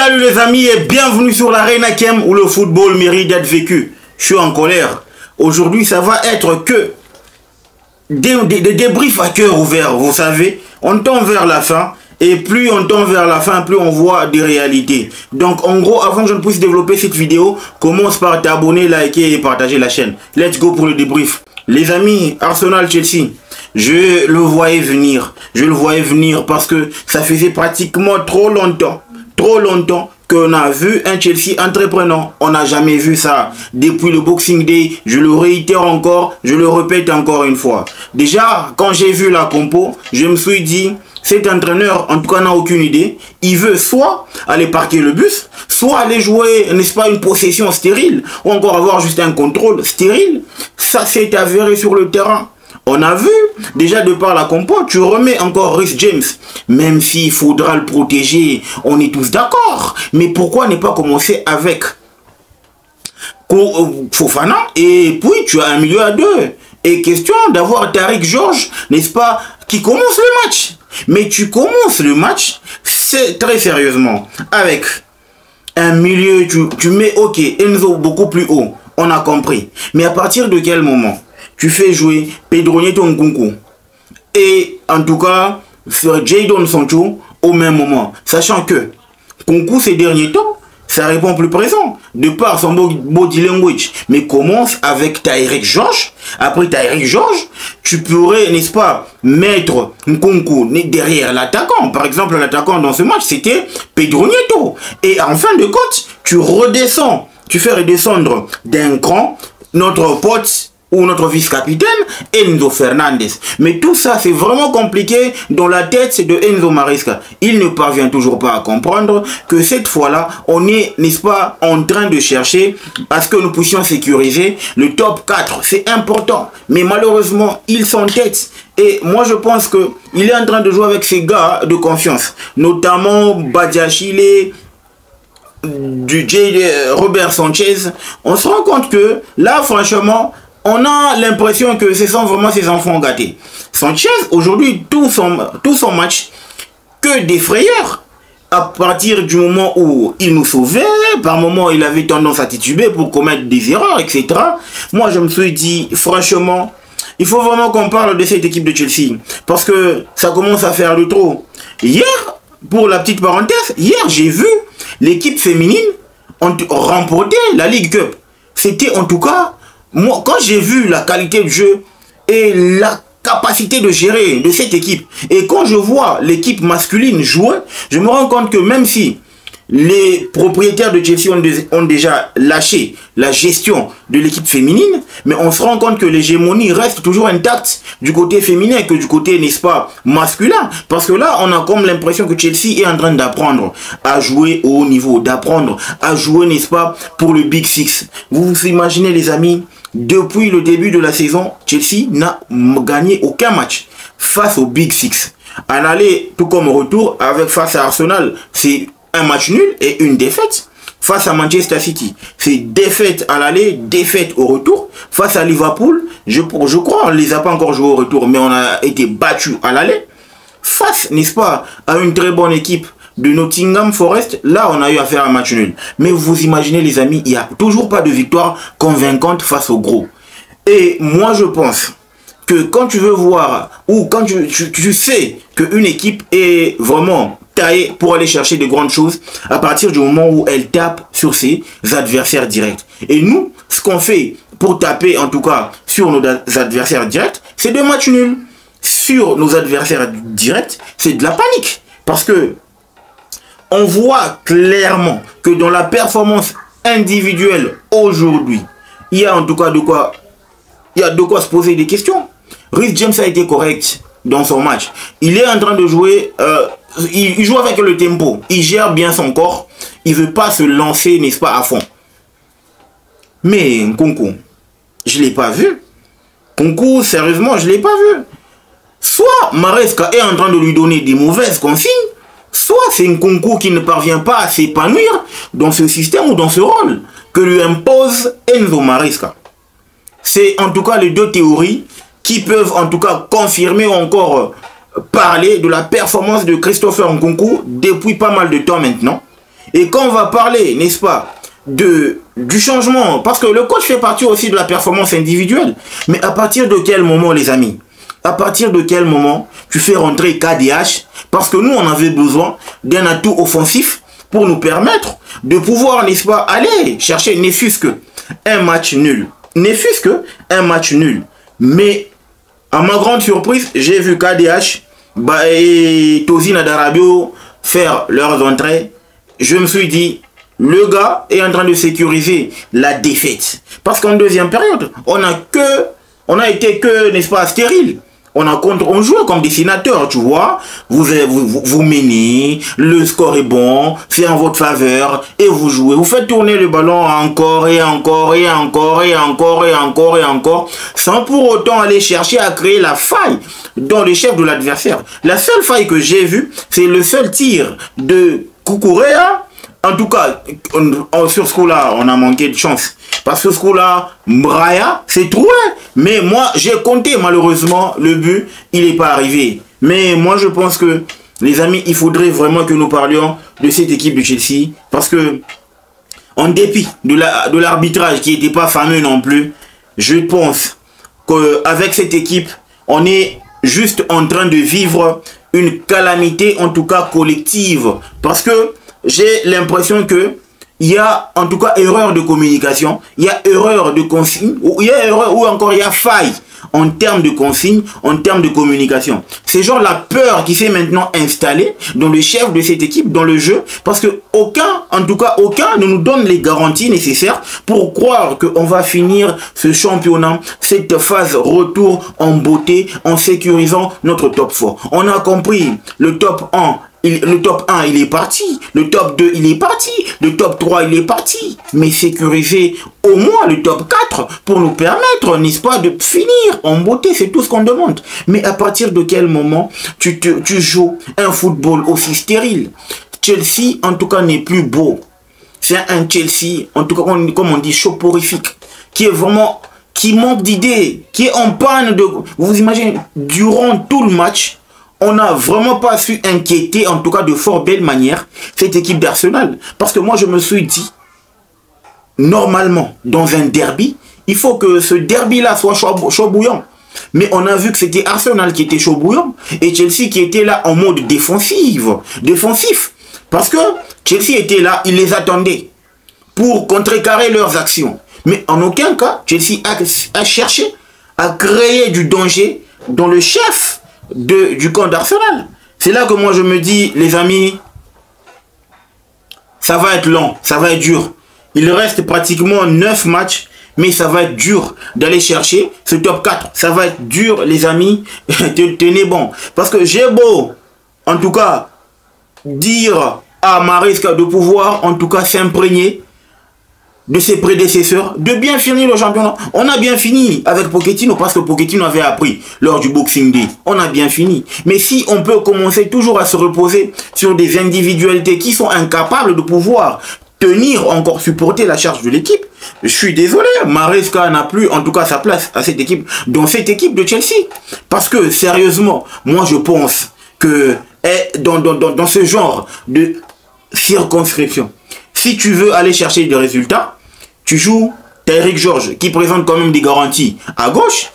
Salut les amis et bienvenue sur l'Arena Kem où le football mérite d'être vécu. Je suis en colère. Aujourd'hui, ça va être que des débriefs à cœur ouvert, vous savez. On tend vers la fin et plus on tend vers la fin, plus on voit des réalités. Donc en gros, avant que je ne puisse développer cette vidéo, commence par t'abonner, liker et partager la chaîne. Let's go pour le débrief. Les amis, Arsenal-Chelsea. Je le voyais venir. Je le voyais venir parce que ça faisait pratiquement trop longtemps qu'on a vu un Chelsea entreprenant. On n'a jamais vu ça depuis le Boxing Day. Je le réitère encore, je le répète encore une fois. Déjà, quand j'ai vu la compo, je me suis dit, cet entraîneur, en tout cas, n'a aucune idée. Il veut soit aller parquer le bus, soit aller jouer, n'est-ce pas, une possession stérile, ou encore avoir juste un contrôle stérile. Ça s'est avéré sur le terrain. On a vu, déjà de par la compo, tu remets encore Reece James. Même s'il faudra le protéger, on est tous d'accord. Mais pourquoi ne pas commencer avec Fofana et puis tu as un milieu à deux. Et question d'avoir Tariq George, n'est-ce pas, qui commence le match. Mais tu commences le match, c'est très sérieusement, avec un milieu, tu mets ok, Enzo beaucoup plus haut, on a compris. Mais à partir de quel moment tu fais jouer Pedro Neto Nkunku et en tout cas Jadon Sancho au même moment, sachant que Nkunku ces derniers temps, ça répond plus présent de par son body language, mais commence avec Tariq George. Après Tariq George, tu pourrais, n'est-ce pas, mettre Nkunku derrière l'attaquant. Par exemple, l'attaquant dans ce match, c'était Pedro Neto. Et en fin de compte, tu redescends, tu fais redescendre d'un cran notre pote ou notre vice-capitaine, Enzo Fernandez. Mais tout ça, c'est vraiment compliqué dans la tête de Enzo Maresca. Il ne parvient toujours pas à comprendre que cette fois-là, on est, n'est-ce pas, en train de chercher à ce que nous puissions sécuriser le top 4. C'est important. Mais malheureusement, il s'entête. Et moi, je pense qu'il est en train de jouer avec ses gars de confiance. Notamment Badiachile, Robert Sanchez. On se rend compte que là, franchement, on a l'impression que ce sont vraiment ses enfants gâtés. Sanchez, aujourd'hui, tout son match, que des frayeurs. À partir du moment où il nous sauvait, par moment, il avait tendance à tituber pour commettre des erreurs, etc. Moi, je me suis dit, franchement, il faut vraiment qu'on parle de cette équipe de Chelsea. Parce que ça commence à faire le trop. Hier, pour la petite parenthèse, hier, j'ai vu l'équipe féminine remporter la Ligue Cup. C'était en tout cas... Moi, quand j'ai vu la qualité de jeu et la capacité de gérer de cette équipe, et quand je vois l'équipe masculine jouer, je me rends compte que même si les propriétaires de Chelsea ont déjà lâché la gestion de l'équipe féminine, mais on se rend compte que l'hégémonie reste toujours intacte du côté féminin que du côté, n'est-ce pas, masculin. Parce que là, on a comme l'impression que Chelsea est en train d'apprendre à jouer au haut niveau, d'apprendre à jouer, n'est-ce pas, pour le Big Six. Vous vous imaginez, les amis, depuis le début de la saison, Chelsea n'a gagné aucun match face au Big Six. En aller, tout comme au retour, face à Arsenal, c'est un match nul et une défaite. Face à Manchester City, c'est défaite à l'aller, défaite au retour. Face à Liverpool, je crois, on ne les a pas encore joués au retour, mais on a été battus à l'aller. Face, n'est-ce pas, à une très bonne équipe de Nottingham Forest, là on a eu à faire un match nul. Mais vous imaginez, les amis, il n'y a toujours pas de victoire convaincante face au gros. Et moi je pense que quand tu veux voir, ou quand tu sais qu'une équipe est vraiment taillée pour aller chercher de grandes choses, à partir du moment où elle tape sur ses adversaires directs. Et nous, ce qu'on fait pour taper en tout cas sur nos adversaires directs, c'est des matchs nuls. Sur nos adversaires directs, c'est de la panique. Parce que on voit clairement que dans la performance individuelle aujourd'hui, il y a en tout cas de quoi se poser des questions. Reece James a été correct dans son match. Il est en train de jouer, il joue avec le tempo, il gère bien son corps, il ne veut pas se lancer, n'est-ce pas, à fond. Mais Nkunku, je ne l'ai pas vu. Nkunku, sérieusement, je ne l'ai pas vu. Soit Maresca est en train de lui donner des mauvaises consignes, soit c'est Nkunku qui ne parvient pas à s'épanouir dans ce système ou dans ce rôle que lui impose Enzo Maresca. C'est en tout cas les deux théories qui peuvent en tout cas confirmer ou encore parler de la performance de Christopher Nkunku depuis pas mal de temps maintenant. Et quand on va parler, n'est-ce pas, du changement, parce que le coach fait partie aussi de la performance individuelle. Mais à partir de quel moment, les amis? À partir de quel moment tu fais rentrer KDH? Parce que nous, on avait besoin d'un atout offensif pour nous permettre de pouvoir, n'est-ce pas, aller chercher ne fût-ce que un match nul. Ne fût-ce que un match nul. Mais, à ma grande surprise, j'ai vu KDH et Tosin Adarabioyo faire leurs entrées. Je me suis dit, le gars est en train de sécuriser la défaite. Parce qu'en deuxième période, on a été que, n'est-ce pas, stérile. On joue comme dessinateur, tu vois. Vous menez, le score est bon, c'est en votre faveur, et vous jouez. Vous faites tourner le ballon encore et encore et encore et encore et encore et encore, sans pour autant aller chercher à créer la faille dans le chef de l'adversaire. La seule faille que j'ai vue, c'est le seul tir de Kukurea. En tout cas, sur ce coup-là, on a manqué de chance. Parce que ce coup-là, Braya s'est trouvé. Mais moi, j'ai compté, malheureusement, le but, il n'est pas arrivé. Mais moi, je pense que, les amis, il faudrait vraiment que nous parlions de cette équipe de Chelsea. Parce que, en dépit de l'arbitrage qui n'était pas fameux non plus, je pense qu'avec cette équipe, on est juste en train de vivre une calamité, en tout cas collective. Parce que, j'ai l'impression que il y a en tout cas erreur de communication, il y a erreur de consigne, ou il y a erreur, ou encore il y a faille en termes de consigne, en termes de communication. C'est genre la peur qui s'est maintenant installée dans le chef de cette équipe, dans le jeu, parce que aucun ne nous donne les garanties nécessaires pour croire qu'on va finir ce championnat, cette phase retour en beauté, en sécurisant notre top 4. On a compris le top 1. Le top 1, il est parti. Le top 2, il est parti. Le top 3, il est parti. Mais sécuriser au moins le top 4 pour nous permettre, n'est-ce pas, de finir en beauté. C'est tout ce qu'on demande. Mais à partir de quel moment tu joues un football aussi stérile? Chelsea, en tout cas, n'est plus beau. C'est un Chelsea, en tout cas, comme on dit, soporifique. Qui est vraiment, qui manque d'idées. Qui est en panne de... Vous imaginez, durant tout le match... On n'a vraiment pas su inquiéter, en tout cas de fort belle manière, cette équipe d'Arsenal. Parce que moi, je me suis dit, normalement, dans un derby, il faut que ce derby-là soit chaud bouillant. Mais on a vu que c'était Arsenal qui était chaud bouillant et Chelsea qui était là en mode défensif. Parce que Chelsea était là, il les attendait pour contrecarrer leurs actions. Mais en aucun cas, Chelsea a cherché à créer du danger dans le chef du camp d'Arsenal. C'est là que moi je me dis, les amis, ça va être long, ça va être dur. Il reste pratiquement 9 matchs, mais ça va être dur d'aller chercher ce top 4. Ça va être dur, les amis. Tenez bon. Parce que j'ai beau, en tout cas, dire à Maresca de pouvoir, en tout cas, s'imprégner de ses prédécesseurs, de bien finir le championnat. On a bien fini avec Pochettino parce que Pochettino avait appris lors du Boxing Day. On a bien fini. Mais si on peut commencer toujours à se reposer sur des individualités qui sont incapables de pouvoir tenir, encore supporter la charge de l'équipe, je suis désolé, Maresca n'a plus en tout cas sa place à cette équipe, dans cette équipe de Chelsea. Parce que sérieusement, moi je pense que dans ce genre de circonscription, si tu veux aller chercher des résultats, tu joues Eric Georges qui présente quand même des garanties à gauche,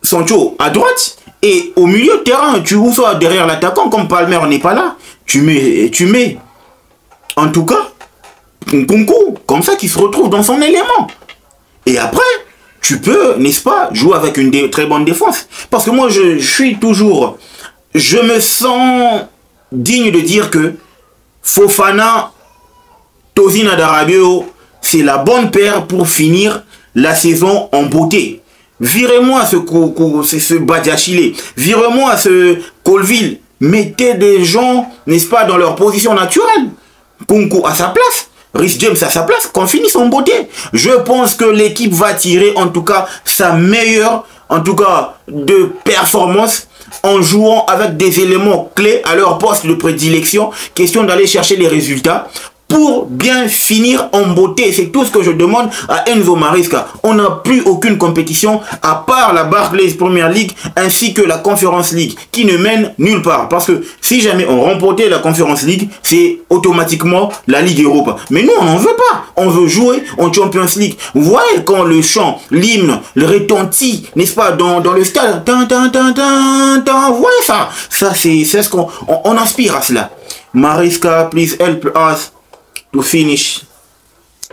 Sancho à droite, et au milieu de terrain, tu joues soit derrière l'attaquant, comme Palmer n'est pas là, tu mets en tout cas Nkunku, comme ça qui se retrouve dans son élément. Et après, tu peux, n'est-ce pas, jouer avec une très bonne défense. Parce que moi, je me sens digne de dire que Fofana, Tosin Adarabioyo, c'est la bonne paire pour finir la saison en beauté. Virez-moi ce Badiachile, virez-moi ce Colville, mettez des gens, n'est-ce pas, dans leur position naturelle. Nkunku à sa place, Rhys James à sa place, qu'on finisse en beauté. Je pense que l'équipe va tirer en tout cas sa meilleure, en tout cas de performance, en jouant avec des éléments clés à leur poste de prédilection. Question d'aller chercher les résultats pour bien finir en beauté. C'est tout ce que je demande à Enzo Maresca. On n'a plus aucune compétition à part la Barclays Premier League ainsi que la Conference League qui ne mène nulle part. Parce que si jamais on remportait la Conference League, c'est automatiquement la Ligue Europa. Mais nous, on n'en veut pas. On veut jouer en Champions League. Vous voyez quand le chant, l'hymne, le retentit, n'est-ce pas, dans le stade. Vous voyez ça? Ça, c'est ce qu'on aspire à cela. Maresca, please help us to finish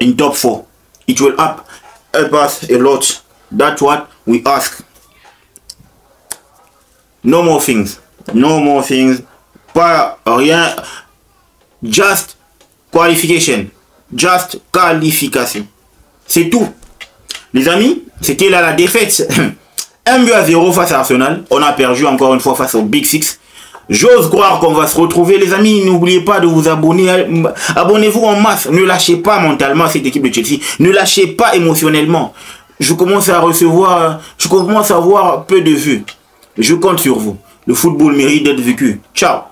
in top 4. It will help us a lot. That's what we ask. No more things. No more things. Pas rien. Just qualification. Just qualification. C'est tout. Les amis, c'était là la défaite. 1-0 face à Arsenal. On a perdu encore une fois face au Big Six. J'ose croire qu'on va se retrouver, les amis. N'oubliez pas de vous abonner. Abonnez-vous en masse. Ne lâchez pas mentalement cette équipe de Chelsea. Ne lâchez pas émotionnellement. Je commence à avoir peu de vues. Je compte sur vous. Le football mérite d'être vécu. Ciao.